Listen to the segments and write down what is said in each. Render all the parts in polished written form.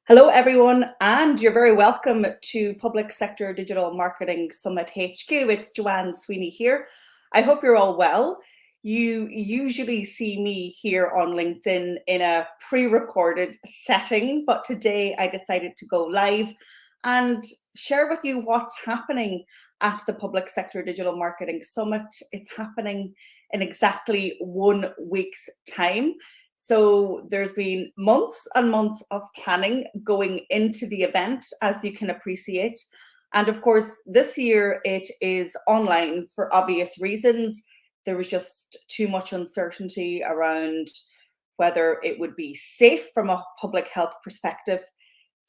Hello, everyone, and you're very welcome to Public Sector Digital Marketing Summit HQ. It's Joanne Sweeney here. I hope you're all well. You usually see me here on LinkedIn in a pre-recorded setting, but today I decided to go live and share with you what's happening at the Public Sector Digital Marketing Summit. It's happening in exactly 1 week's time. So there's been months and months of planning going into the event, as you can appreciate. And of course, this year it is online for obvious reasons. There was just too much uncertainty around whether it would be safe from a public health perspective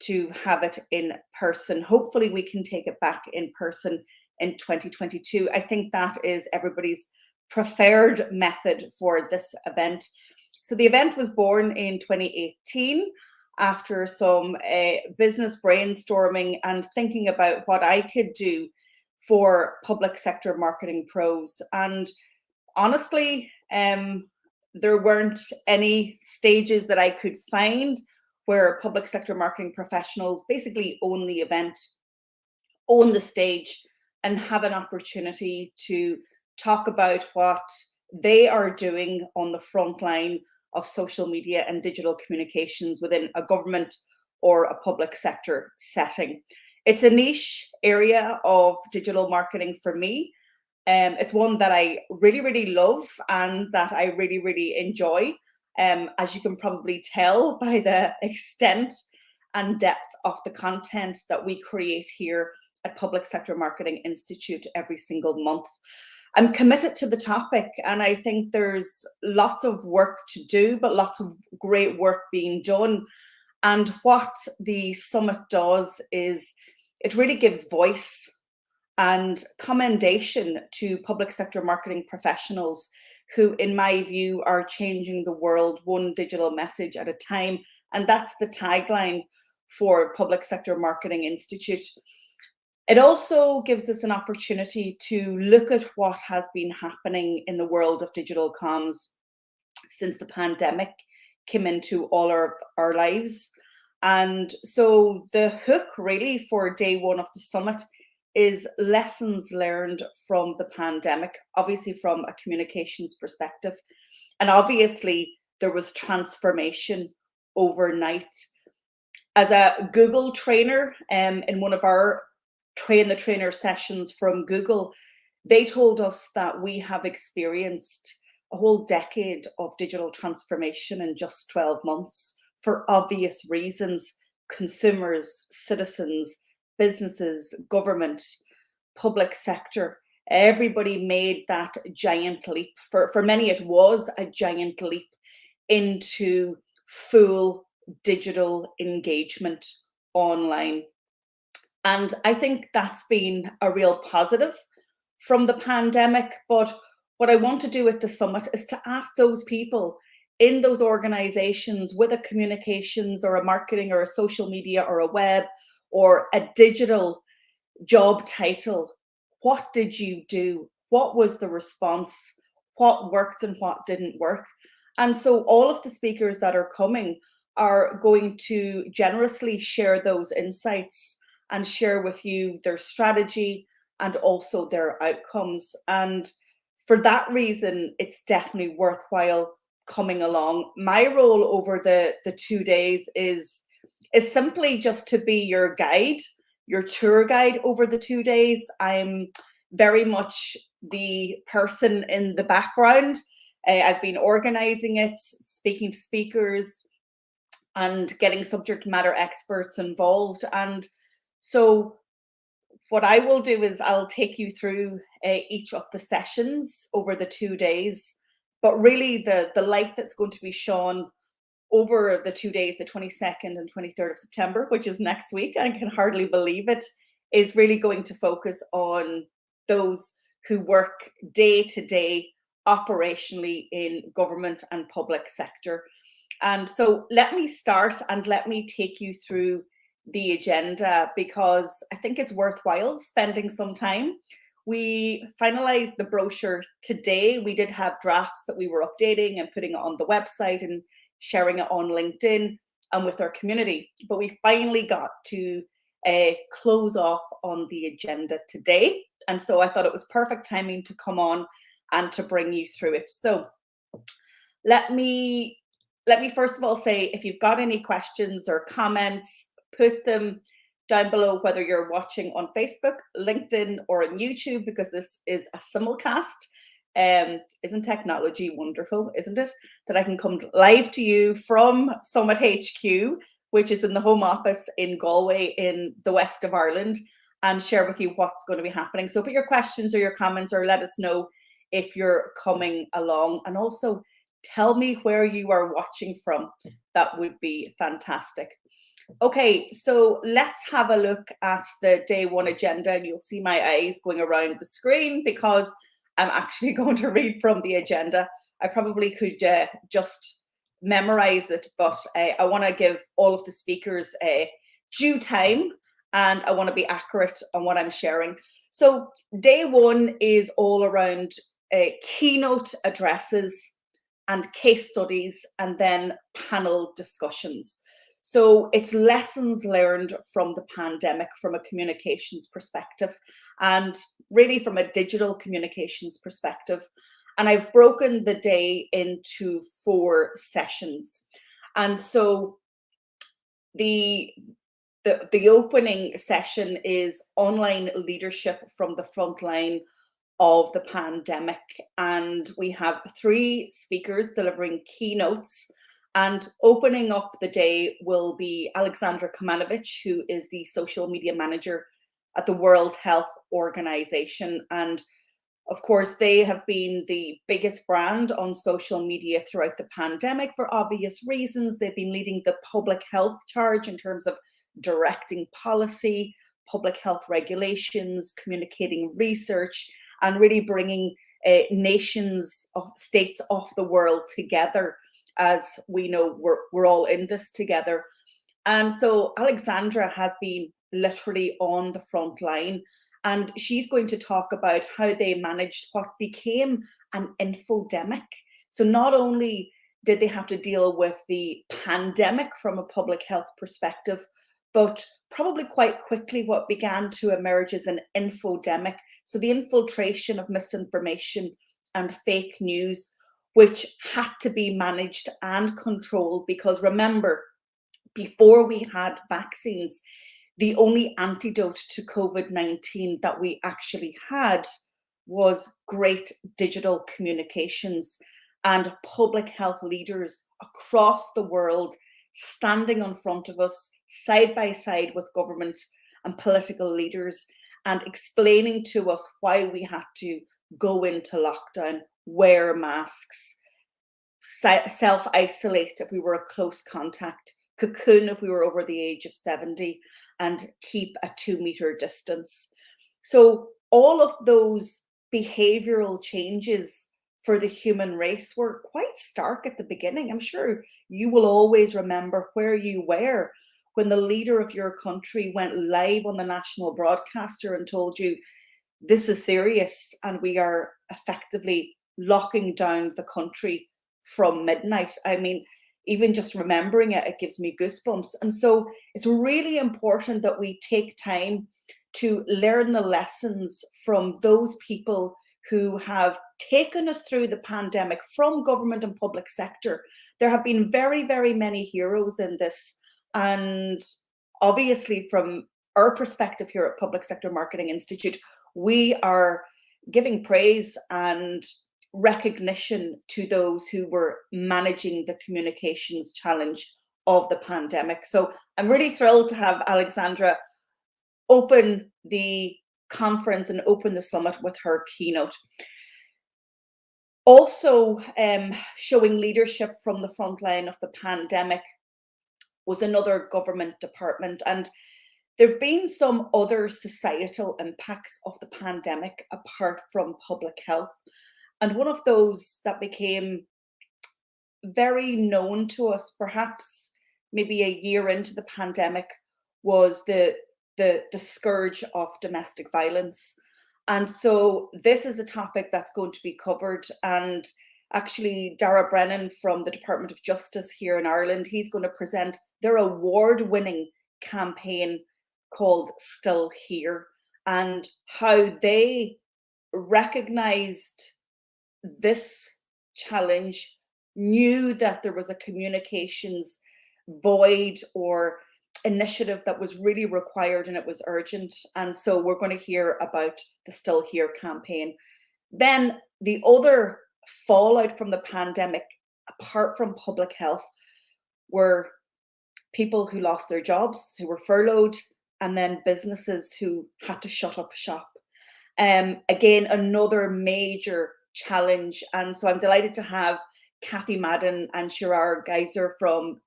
to have it in person. Hopefully, we can take it back in person in 2022. I think that is everybody's preferred method for this event. So the event was born in 2018 after some business brainstorming and thinking about what I could do for public sector marketing pros. And honestly, there weren't any stages that I could find where public sector marketing professionals basically own the event, own the stage, and have an opportunity to talk about what they are doing on the front line of social media and digital communications within a government or a public sector setting. It's a niche area of digital marketing for me. It's one that I really, really love and that I really, really enjoy. As you can probably tell by the extent and depth of the content that we create here at Public Sector Marketing Institute every single month. I'm committed to the topic, and I think there's lots of work to do, but lots of great work being done. And what the summit does is it really gives voice and commendation to public sector marketing professionals who, in my view, are changing the world one digital message at a time. And that's the tagline for Public Sector Marketing Institute. It also gives us an opportunity to look at what has been happening in the world of digital comms since the pandemic came into all our lives. And so the hook really for day one of the summit is lessons learned from the pandemic, obviously from a communications perspective. And obviously there was transformation overnight. As a Google trainer, in one of our train the trainer sessions from Google, they told us that we have experienced a whole decade of digital transformation in just 12 months for obvious reasons. Consumers, citizens, businesses, government, public sector, everybody made that giant leap. For many, it was a giant leap into full digital engagement online. And I think that's been a real positive from the pandemic. But what I want to do with the summit is to ask those people in those organizations with a communications or a marketing or a social media or a web or a digital job title, what did you do? What was the response? What worked and what didn't work? And so all of the speakers that are coming are going to generously share those insights and share with you their strategy and also their outcomes. And for that reason, it's definitely worthwhile coming along. My role over the 2 days is simply just to be your guide, your tour guide over the 2 days. I'm very much the person in the background. I've been organizing it, speaking to speakers, and getting subject matter experts involved. And so what I will do is I'll take you through each of the sessions over the 2 days, but really the light that's going to be shone over the 2 days, the 22nd and 23rd of September, which is next week, I can hardly believe it, is really going to focus on those who work day to day operationally in government and public sector. And so let me start and let me take you through the agenda, because I think it's worthwhile spending some time. We finalized the brochure today. We did have drafts that we were updating and putting it on the website and sharing it on LinkedIn. and with our community. But we finally got to close off on the agenda today. And so I thought it was perfect timing to come on and to bring you through it. So let me first of all say, if you've got any questions or comments, put them down below, whether you're watching on Facebook, LinkedIn, or on YouTube, because this is a simulcast. Isn't technology wonderful, isn't it? That I can come live to you from Summit HQ, which is in the home office in Galway in the west of Ireland, and share with you what's going to be happening. So put your questions or your comments, or let us know if you're coming along. And also tell me where you are watching from. That would be fantastic. Okay, so let's have a look at the day one agenda, and you'll see my eyes going around the screen because I'm actually going to read from the agenda. I probably could just memorize it, but I want to give all of the speakers due time, and I want to be accurate on what I'm sharing. So day one is all around keynote addresses and case studies, and then panel discussions. So it's lessons learned from the pandemic from a communications perspective, and really from a digital communications perspective. And I've broken the day into 4 sessions. And so the opening session is online leadership from the front line of the pandemic. And we have 3 speakers delivering keynotes. And opening up the day will be Alexandra Kamenovich, who is the social media manager at the World Health Organization. And of course, they have been the biggest brand on social media throughout the pandemic for obvious reasons. They've been leading the public health charge in terms of directing policy, public health regulations, communicating research, and really bringing nations of states of the world together. As we know, we're all in this together. And so Alexandra has been literally on the front line, and she's going to talk about how they managed what became an infodemic. So not only did they have to deal with the pandemic from a public health perspective, but probably quite quickly what began to emerge as an infodemic. So the infiltration of misinformation and fake news, which had to be managed and controlled, because remember, before we had vaccines, the only antidote to COVID-19 that we actually had was great digital communications and public health leaders across the world standing in front of us, side by side with government and political leaders, and explaining to us why we had to go into lockdown, wear masks, self-isolate if we were a close contact, cocoon if we were over the age of 70, and keep a 2-meter distance. So all of those behavioral changes for the human race were quite stark at the beginning. I'm sure you will always remember where you were when the leader of your country went live on the national broadcaster and told you, this is serious and we are effectively locking down the country from midnight. I mean, even just remembering it, it gives me goosebumps. And so it's really important that we take time to learn the lessons from those people who have taken us through the pandemic from government and public sector. There have been very, very many heroes in this. And obviously from our perspective here at Public Sector Marketing Institute, we are giving praise and recognition to those who were managing the communications challenge of the pandemic. So I'm really thrilled to have Alexandra open the conference and open the summit with her keynote. Also showing leadership from the front line of the pandemic was another government department. And there have been some other societal impacts of the pandemic apart from public health. And one of those that became very known to us, perhaps maybe a year into the pandemic, was the scourge of domestic violence. And so this is a topic that's going to be covered. And actually Dara Brennan from the Department of Justice here in Ireland. He's going to present their award-winning campaign called Still Here, and how they recognized this challenge, knew that there was a communications void or initiative that was really required and it was urgent. And so we're going to hear about the Still Here campaign. Then the other fallout from the pandemic, apart from public health, were people who lost their jobs, who were furloughed, and then businesses who had to shut up shop. Again, another major challenge. And so I'm delighted to have Kathy Madden and Gerard Geiser from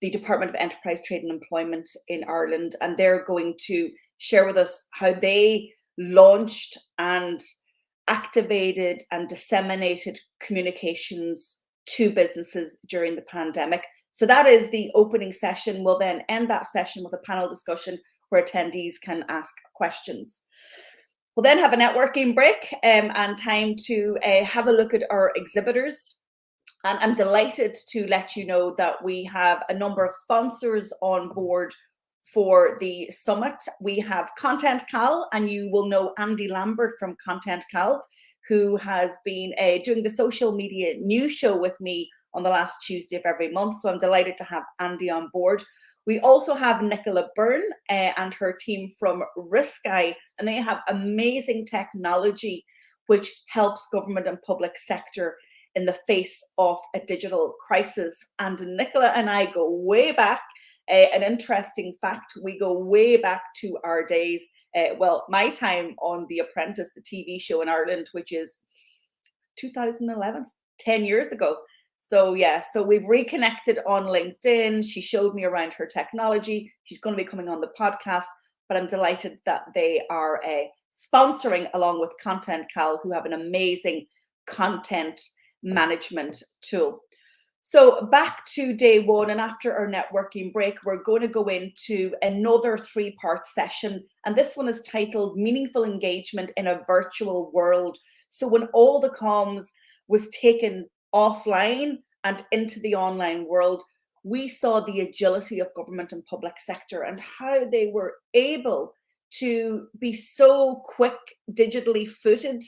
the Department of Enterprise, Trade and Employment in Ireland. And they're going to share with us how they launched and activated and disseminated communications to businesses during the pandemic. So that is the opening session. We'll then end that session with a panel discussion where attendees can ask questions. We'll then have a networking break and time to have a look at our exhibitors. And I'm delighted to let you know that we have a number of sponsors on board for the summit. We have Content Cal, and you will know Andy Lambert from Content Cal, who has been doing the social media news show with me on the last Tuesday of every month. So I'm delighted to have Andy on board. We also have Nicola Byrne and her team from Riskeye, and they have amazing technology which helps government and public sector in the face of a digital crisis. And Nicola and I go way back. An interesting fact, we go way back to our days, well, my time on The Apprentice, the TV show in Ireland, which is 2011, 10 years ago. So yeah, so we've reconnected on LinkedIn. She showed me around her technology. She's going to be coming on the podcast, but I'm delighted that they are sponsoring along with Content Cal, who have an amazing content management tool. So back to day one, and after our networking break, we're going to go into another 3-part session. And this one is titled Meaningful Engagement in a Virtual World. So when all the comms was taken offline and into the online world, we saw the agility of government and public sector and how they were able to be so quick, digitally footed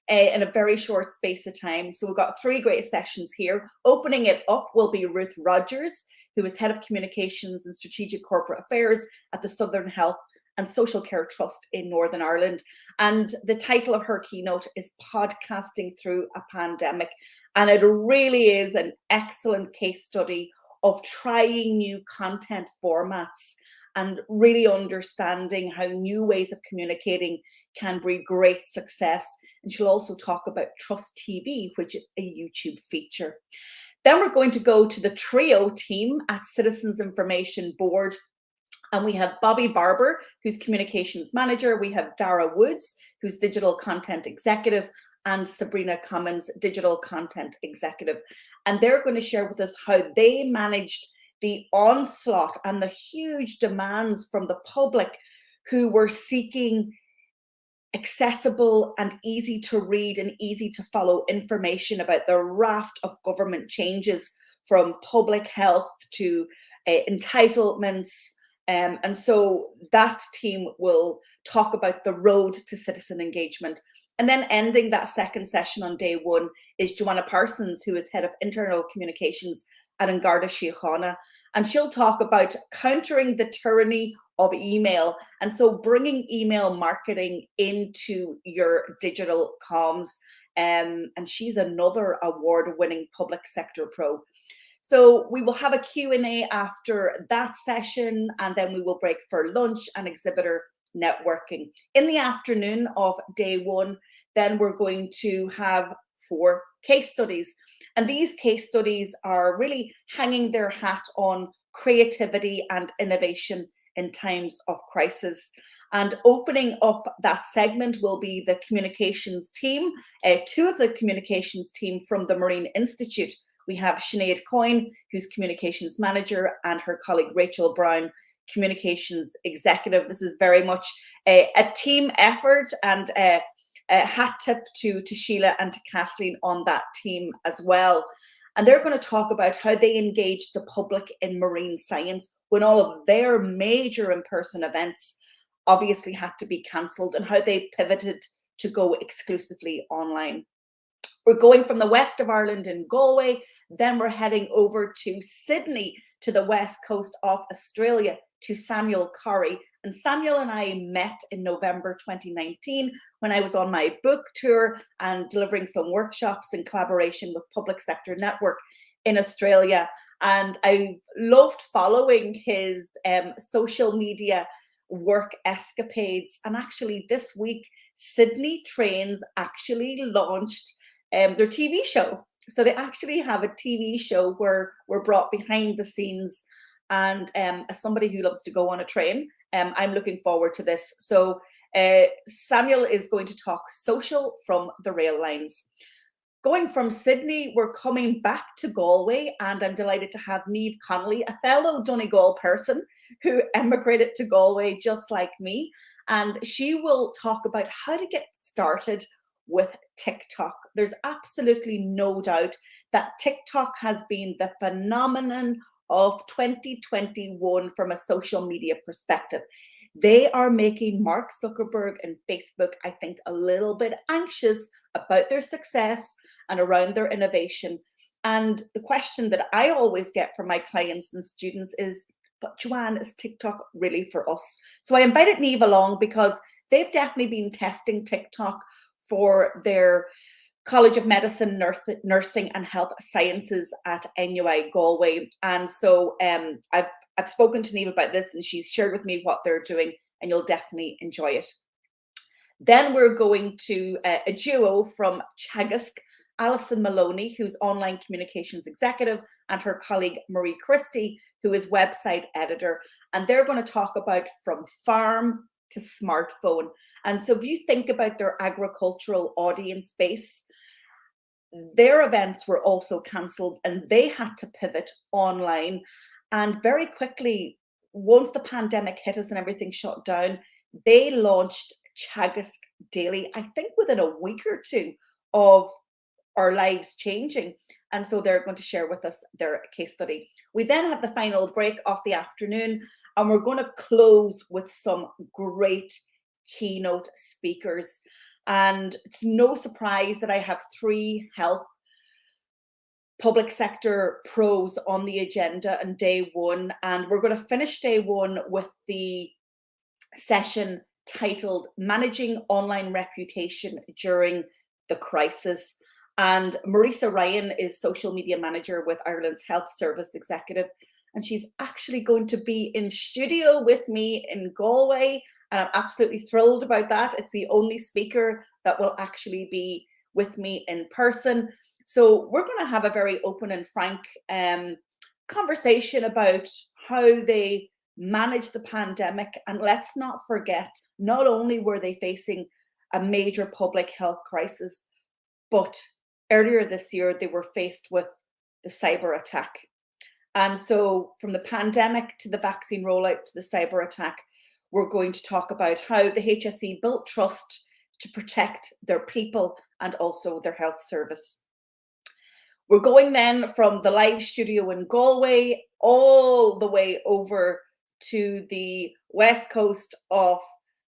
in a very short space of time. So we've got 3 great sessions here. Opening it up will be Ruth Rogers, who is Head of Communications and Strategic Corporate Affairs at the Southern Health and Social Care Trust in Northern Ireland. And the title of her keynote is Podcasting Through a Pandemic. And it really is an excellent case study of trying new content formats and really understanding how new ways of communicating can bring great success. And she'll also talk about Trust TV, which is a YouTube feature. Then we're going to go to the trio team at Citizens Information Board. And we have Bobby Barber, who's Communications Manager. We have Dara Woods, who's Digital Content Executive, and Sabrina Commons, Digital Content Executive. And they're going to share with us how they managed the onslaught and the huge demands from the public who were seeking accessible and easy to read and easy to follow information about the raft of government changes, from public health to entitlements. And so that team will talk about the road to citizen engagement. And then ending that second session on day one is Joanna Parsons, who is Head of Internal Communications at An Garda Síochána. And she'll talk about countering the tyranny of email. And so bringing email marketing into your digital comms. And she's another award-winning public sector pro. So we will have a Q&A after that session, and then we will break for lunch and exhibitor networking. In the afternoon of day one, then we're going to have 4 case studies. And these case studies are really hanging their hat on creativity and innovation in times of crisis. And opening up that segment will be the communications team, 2 of the communications team from the Marine Institute. We have Sinead Coyne, who's Communications Manager, and her colleague Rachel Brown, Communications Executive. This is very much a team effort and hat tip to Sheila and to Kathleen on that team as well. And they're going to talk about how they engaged the public in marine science when all of their major in-person events obviously had to be cancelled, and how they pivoted to go exclusively online. We're going from the west of Ireland in Galway, then we're heading over to Sydney, to the west coast of Australia, to Samuel Corrie. And Samuel and I met in November 2019 when I was on my book tour and delivering some workshops in collaboration with Public Sector Network in Australia. And I've loved following his social media work escapades. And actually this week, Sydney Trains actually launched their TV show. So they actually have a TV show where we're brought behind the scenes. And as somebody who loves to go on a train, I'm looking forward to this. So Samuel is going to talk social from the rail lines. Going from Sydney, we're coming back to Galway, and I'm delighted to have Niamh Connolly, a fellow Donegal person who emigrated to Galway just like me. And she will talk about how to get started with TikTok. There's absolutely no doubt that TikTok has been the phenomenon of 2021 from a social media perspective. They are making Mark Zuckerberg and Facebook, I think, a little bit anxious about their success and around their innovation. And the question that I always get from my clients and students is, but Joanne, is TikTok really for us? So I invited Niamh along because they've definitely been testing TikTok for their College of Medicine, Nursing and Health Sciences at NUI Galway. And so I've spoken to Niamh about this, and she's shared with me what they're doing, and you'll definitely enjoy it. Then we're going to a duo from Teagasc, Alison Maloney, who's online communications executive, and her colleague Marie Christie, who is website editor. And they're going to talk about from farm to smartphone. And so if you think about their agricultural audience base, their events were also cancelled and they had to pivot online. And very quickly, once the pandemic hit us and everything shut down, they launched Teagasc Daily, I think within a week or two of our lives changing. And so they're going to share with us their case study. We then have the final break of the afternoon, and we're going to close with some great keynote speakers. And it's no surprise that I have 3 health public sector pros on the agenda on day 1. And we're going to finish day 1 with the session titled Managing Online Reputation During the Crisis. And Marisa Ryan is social media manager with Ireland's Health Service Executive. And she's actually going to be in studio with me in Galway. And I'm absolutely thrilled about that. It's the only speaker that will actually be with me in person. So we're going to have a very open and frank conversation about how they managed the pandemic. And let's not forget, not only were they facing a major public health crisis, but earlier this year, they were faced with the cyber attack. And so from the pandemic to the vaccine rollout to the cyber attack, we're going to talk about how the HSE built trust to protect their people and also their health service. We're going then from the live studio in Galway all the way over to the west coast of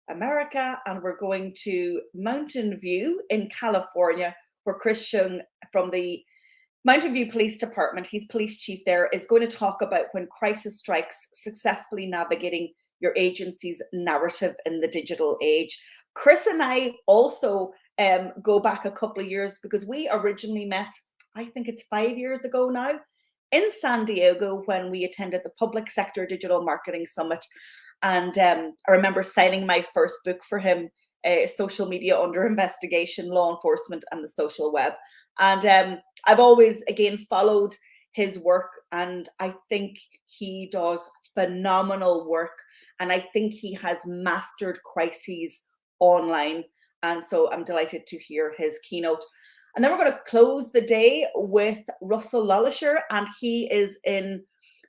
America, and we're going to Mountain View in California, where Chris Chung from the Mountain View Police Department, he's police chief there, is going to talk about when crisis strikes, successfully navigating your agency's narrative in the digital age. Chris and I also go back a couple of years because we originally met, I think it's 5 years ago now, in San Diego when we attended the Public Sector Digital Marketing Summit. And I remember signing my first book for him, Social Media Under Investigation, Law Enforcement and the Social Web. And I've always, again, followed his work, and I think he does phenomenal work. And I think he has mastered crises online. And so I'm delighted to hear his keynote. And then we're going to close the day with Russell Lollisher, and he is in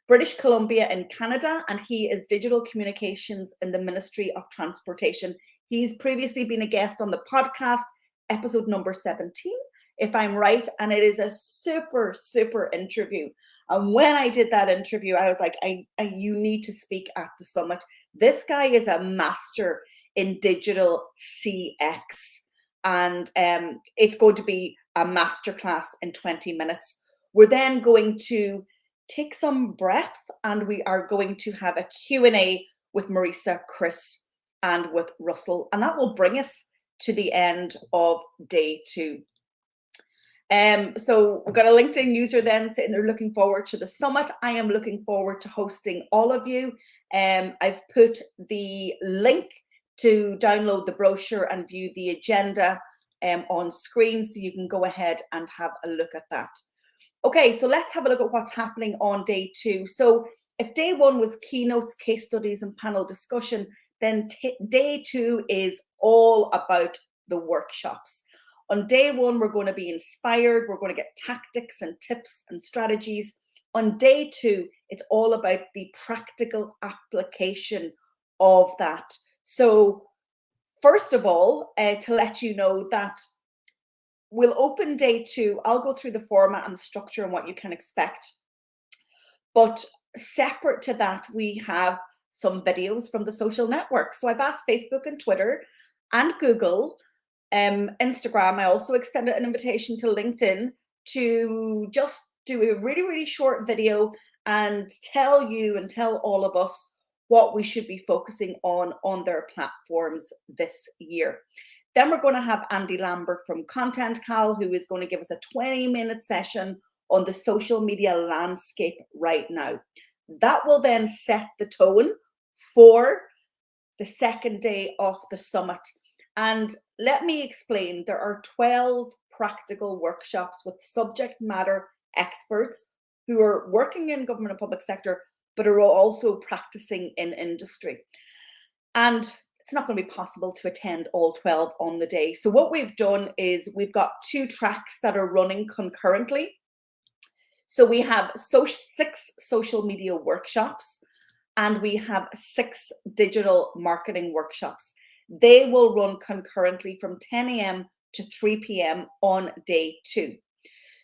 British Columbia in Canada, and he is digital communications in the Ministry of Transportation. He's previously been a guest on the podcast. episode number 17, if I'm right. And it is a super, super interview. And when I did that interview, I was like, you need to speak at the summit. This guy is a master in digital CX. And it's going to be a masterclass in 20 minutes. We're then going to take some breath, and we are going to have a Q&A with Marisa, Chris, and with Russell. And that will bring us to the end of day 2. So we've got a LinkedIn user then saying they're looking forward to the summit. I am looking forward to hosting all of you. I've put the link to download the brochure and view the agenda on screen, so you can go ahead and have a look at that. Okay, so let's have a look at what's happening on day 2. So if day 1 was keynotes, case studies, and panel discussion, then day 2 is all about the workshops. On day 1, we're going to be inspired. We're going to get tactics and tips and strategies. On day 2, it's all about the practical application of that. So first of all, to let you know that we'll open day 2. I'll go through the format and the structure and what you can expect. But separate to that, we have some videos from the social networks. So I've asked Facebook and Twitter and Google, Instagram. I also extended an invitation to LinkedIn to just do a really, really short video and tell you and tell all of us what we should be focusing on their platforms this year. Then we're going to have Andy Lambert from Content Cal, who is going to give us a 20-minute session on the social media landscape right now. That will then set the tone for the second day of the summit. And let me explain, there are 12 practical workshops with subject matter experts who are working in government and public sector, but are also practicing in industry. And it's not going to be possible to attend all 12 on the day. So what we've done is we've got 2 tracks that are running concurrently. So we have 6 social media workshops, and we have 6 digital marketing workshops. They will run concurrently from 10 a.m. to 3 p.m. on day 2.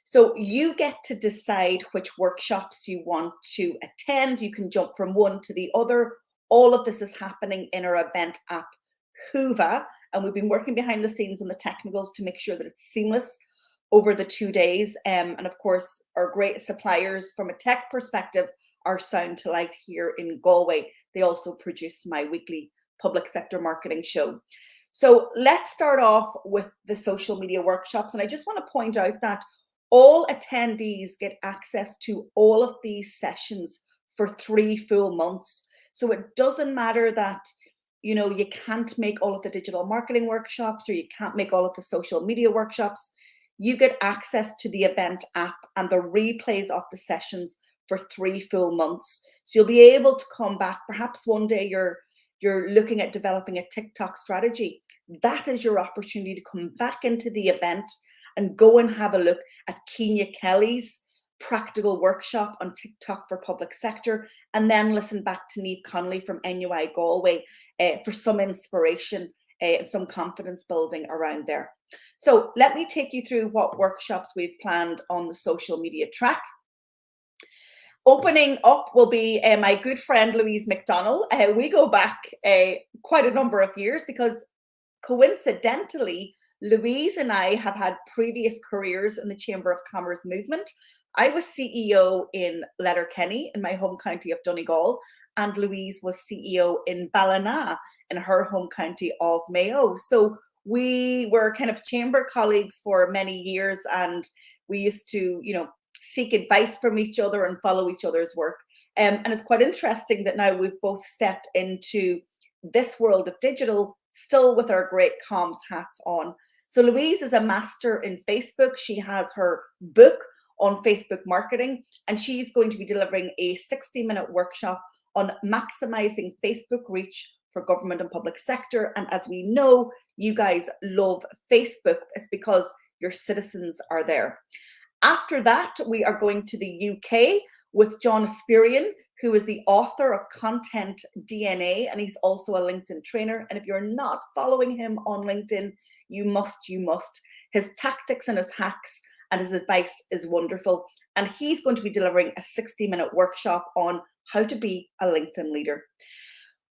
So you get to decide which workshops you want to attend. You can jump from one to the other. All of this is happening in our event app, Whova, and we've been working behind the scenes on the technicals to make sure that it's seamless over the 2 days. And of course, our great suppliers from a tech perspective are Sound to Light here in Galway. They also produce my weekly public sector marketing show. So let's start off with the social media workshops. And I just want to point out that all attendees get access to all of these sessions for 3 full months. So it doesn't matter that, you know, you can't make all of the digital marketing workshops, or you can't make all of the social media workshops. You get access to the event app and the replays of the sessions for 3 full months. So you'll be able to come back. Perhaps one day you're looking at developing a TikTok strategy. That is your opportunity to come back into the event and go and have a look at Keenya Kelly's practical workshop on TikTok for public sector, and then listen back to Niamh Connolly from NUI Galway for some inspiration, some confidence building around there. So let me take you through what workshops we've planned on the social media track. Opening up will be my good friend Louise McDonnell. We go back quite a number of years, because coincidentally, Louise and I have had previous careers in the Chamber of Commerce movement. I was CEO in Letterkenny in my home county of Donegal, and Louise was CEO in Ballina in her home county of Mayo. So we were kind of chamber colleagues for many years, and we used to, you know, seek advice from each other and follow each other's work. And it's quite interesting that now we've both stepped into this world of digital, still with our great comms hats on. So Louise is a master in Facebook. She has her book on Facebook marketing, and she's going to be delivering a 60-minute workshop on maximizing Facebook reach for government and public sector. And as we know, you guys love Facebook. It's because your citizens are there. After that, we are going to the UK with John Asperian, who is the author of Content DNA, and he's also a LinkedIn trainer. And if you're not following him on LinkedIn, you must. His tactics and his hacks and his advice is wonderful. And he's going to be delivering a 60-minute workshop on how to be a LinkedIn leader.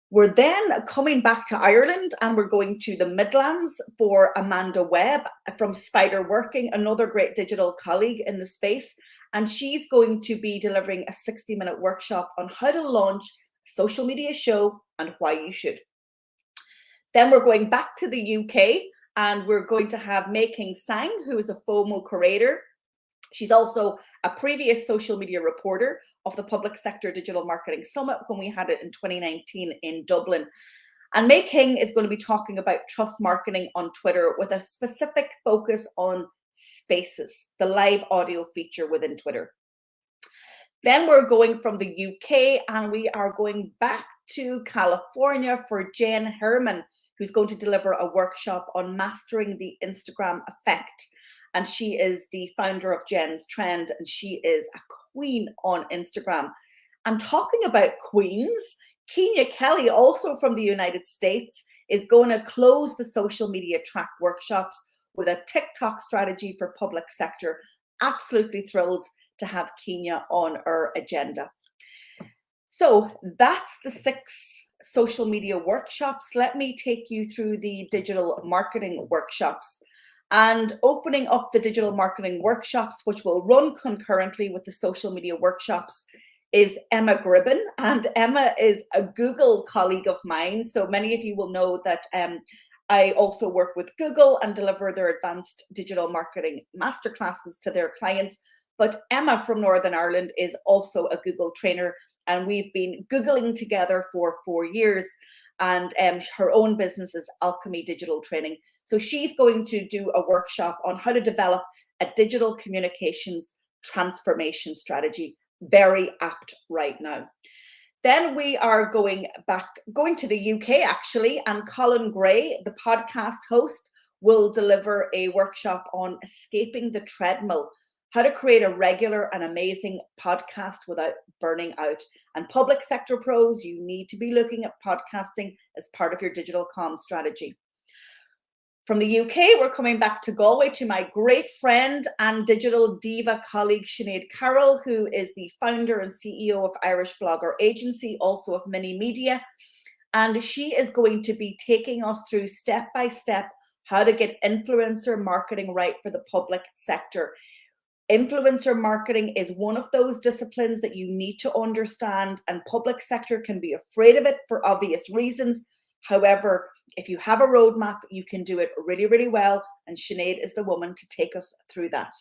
We're then coming back to Ireland, and we're going to the Midlands for Amanda Webb from Spider Working, another great digital colleague in the space. And she's going to be delivering a 60-minute workshop on how to launch a social media show and why you should. Then we're going back to the UK, and we're going to have Mei King Sang, who is a FOMO curator. She's also a previous social media reporter of the Public Sector Digital Marketing Summit when we had it in 2019 in Dublin. And Mei King is going to be talking about trust marketing on Twitter with a specific focus on Spaces, the live audio feature within Twitter. Then we're going from the UK and we are going back to California for Jen Herman, who's going to deliver a workshop on mastering the Instagram effect. And she is the founder of Jen's Trend, and she is a queen on Instagram. And talking about queens, Kenya Kelly, also from the United States, is going to close the social media track workshops with a TikTok strategy for public sector. Absolutely thrilled to have Kenya on our agenda. So that's the 6 social media workshops. Let me take you through the digital marketing workshops. And opening up the digital marketing workshops, which will run concurrently with the social media workshops, is Emma Gribben. And Emma is a Google colleague of mine. So many of you will know that I also work with Google and deliver their advanced digital marketing masterclasses to their clients. But Emma from Northern Ireland is also a Google trainer, and we've been Googling together for 4 years. And her own business is Alchemy Digital Training. So she's going to do a workshop on how to develop a digital communications transformation strategy. Very apt right now. Then we are going to the UK actually, and Colin Gray, the podcast host, will deliver a workshop on escaping the treadmill, how to create a regular and amazing podcast without burning out. And public sector pros, you need to be looking at podcasting as part of your digital comm strategy. From the UK, we're coming back to Galway to my great friend and digital diva colleague, Sinead Carroll, who is the founder and CEO of Irish Blogger Agency, also of Mini Media. And she is going to be taking us through step-by-step how to get influencer marketing right for the public sector. Influencer marketing is one of those disciplines that you need to understand, and public sector can be afraid of it for obvious reasons. However, if you have a roadmap, you can do it really, really well, and Sinead is the woman to take us through that.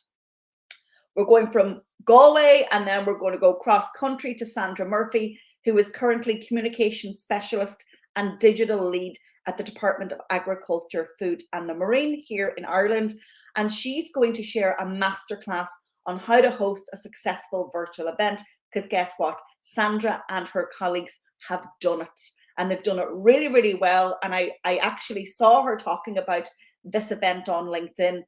We're going from Galway, and then we're going to go cross country to Sandra Murphy, who is currently communications specialist and digital lead at the Department of Agriculture, Food and the Marine here in Ireland. And she's going to share a masterclass on how to host a successful virtual event, because guess what? Sandra and her colleagues have done it, and they've done it really, really well. And I actually saw her talking about this event on LinkedIn.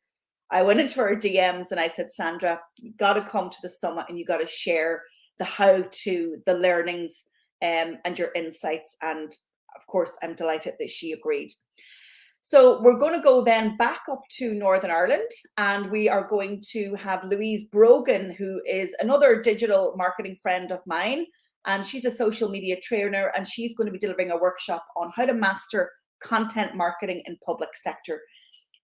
I went into her DMs and I said, Sandra, you got to come to the summit and you got to share the how-to, the learnings, and your insights. And of course, I'm delighted that she agreed. So we're going to go then back up to Northern Ireland, and we are going to have Louise Brogan, who is another digital marketing friend of mine, and she's a social media trainer, and she's going to be delivering a workshop on how to master content marketing in public sector.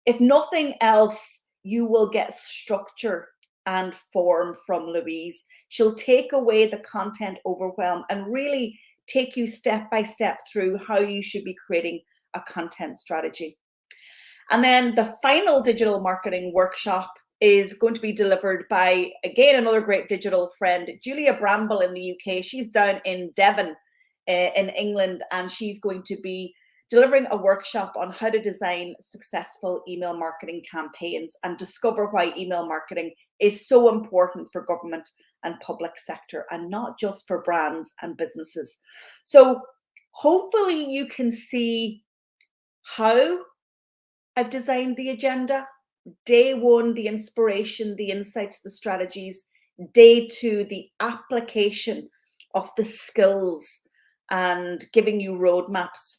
If nothing else, you will get structure and form from Louise. She'll take away the content overwhelm and really take you step by step through how you should be creating a content strategy. And then the final digital marketing workshop is going to be delivered by, again, another great digital friend, Julia Bramble in the UK. She's down in Devon in England, and she's going to be delivering a workshop on how to design successful email marketing campaigns and discover why email marketing is so important for government and public sector, and not just for brands and businesses. So hopefully you can see how I've designed the agenda. Day 1, the inspiration, the insights, the strategies. Day 2, the application of the skills and giving you roadmaps.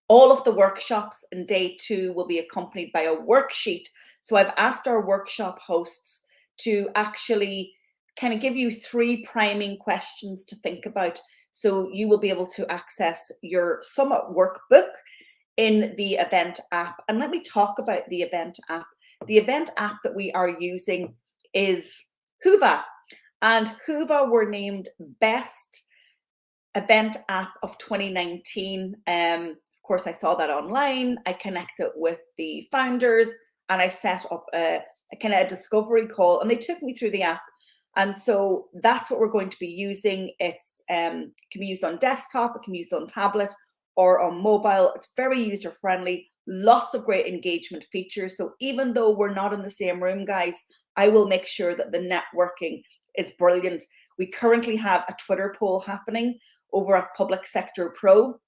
All of the workshops in day 2 will be accompanied by a worksheet. So I've asked our workshop hosts to actually kind of give you 3 priming questions to think about. So you will be able to access your Summit workbook in the event app. And let me talk about the event app. The event app that we are using is Whova. And Whova were named Best Event App of 2019. Of course, I saw that online. I connected with the founders and I set up a kind of a discovery call, and they took me through the app. And so that's what we're going to be using. It's can be used on desktop, it can be used on tablet or on mobile. It's very user friendly, lots of great engagement features. So even though we're not in the same room, guys, I will make sure that the networking is brilliant. We currently have a Twitter poll happening over at Public Sector Pro,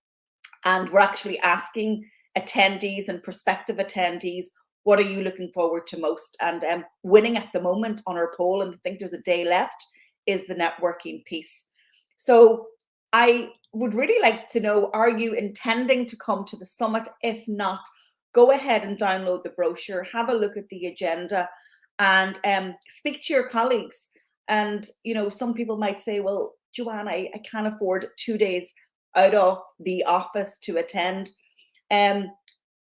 and we're actually asking attendees and prospective attendees, what are you looking forward to most? And winning at the moment on our poll, and I think there's a day left, is the networking piece. So I would really like to know, are you intending to come to the summit? If not, go ahead and download the brochure, have a look at the agenda, and speak to your colleagues. And, you know, some people might say, well, Joanne, I can't afford 2 days out of the office to attend.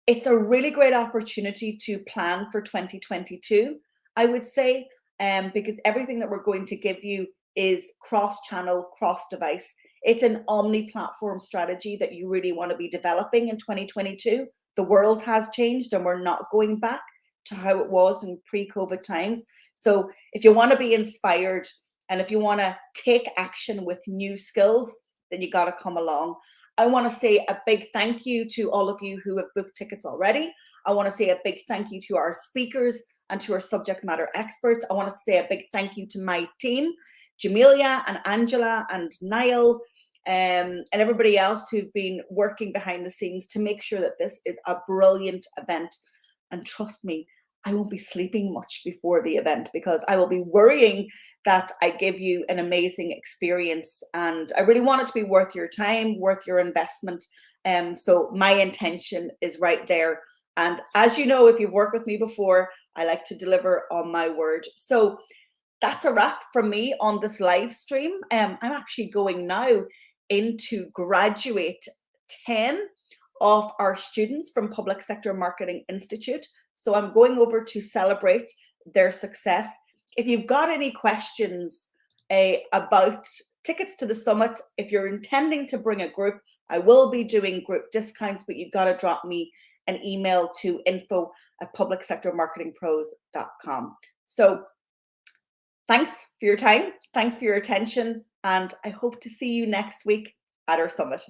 It's a really great opportunity to plan for 2022, I would say, because everything that we're going to give you is cross-channel, cross-device. It's an omni-platform strategy that you really want to be developing in 2022. The world has changed and we're not going back to how it was in pre-COVID times. So if you want to be inspired and if you want to take action with new skills, then you got to come along. I want to say a big thank you to all of you who have booked tickets already. I want to say a big thank you to our speakers and to our subject matter experts. I want to say a big thank you to my team, Jamelia and Angela and Niall, and everybody else who've been working behind the scenes to make sure that this is a brilliant event. And trust me, I won't be sleeping much before the event because I will be worrying that I give you an amazing experience. And I really want it to be worth your time, worth your investment. So my intention is right there. And as you know, if you've worked with me before, I like to deliver on my word. So that's a wrap from me on this live stream. I'm actually going now into graduate 10 of our students from Public Sector Marketing Institute. So I'm going over to celebrate their success. If you've got any questions about tickets to the summit, if you're intending to bring a group, I will be doing group discounts, but you've got to drop me an email to info@publicsectormarketingpros.com. So thanks for your time. Thanks for your attention. And I hope to see you next week at our summit.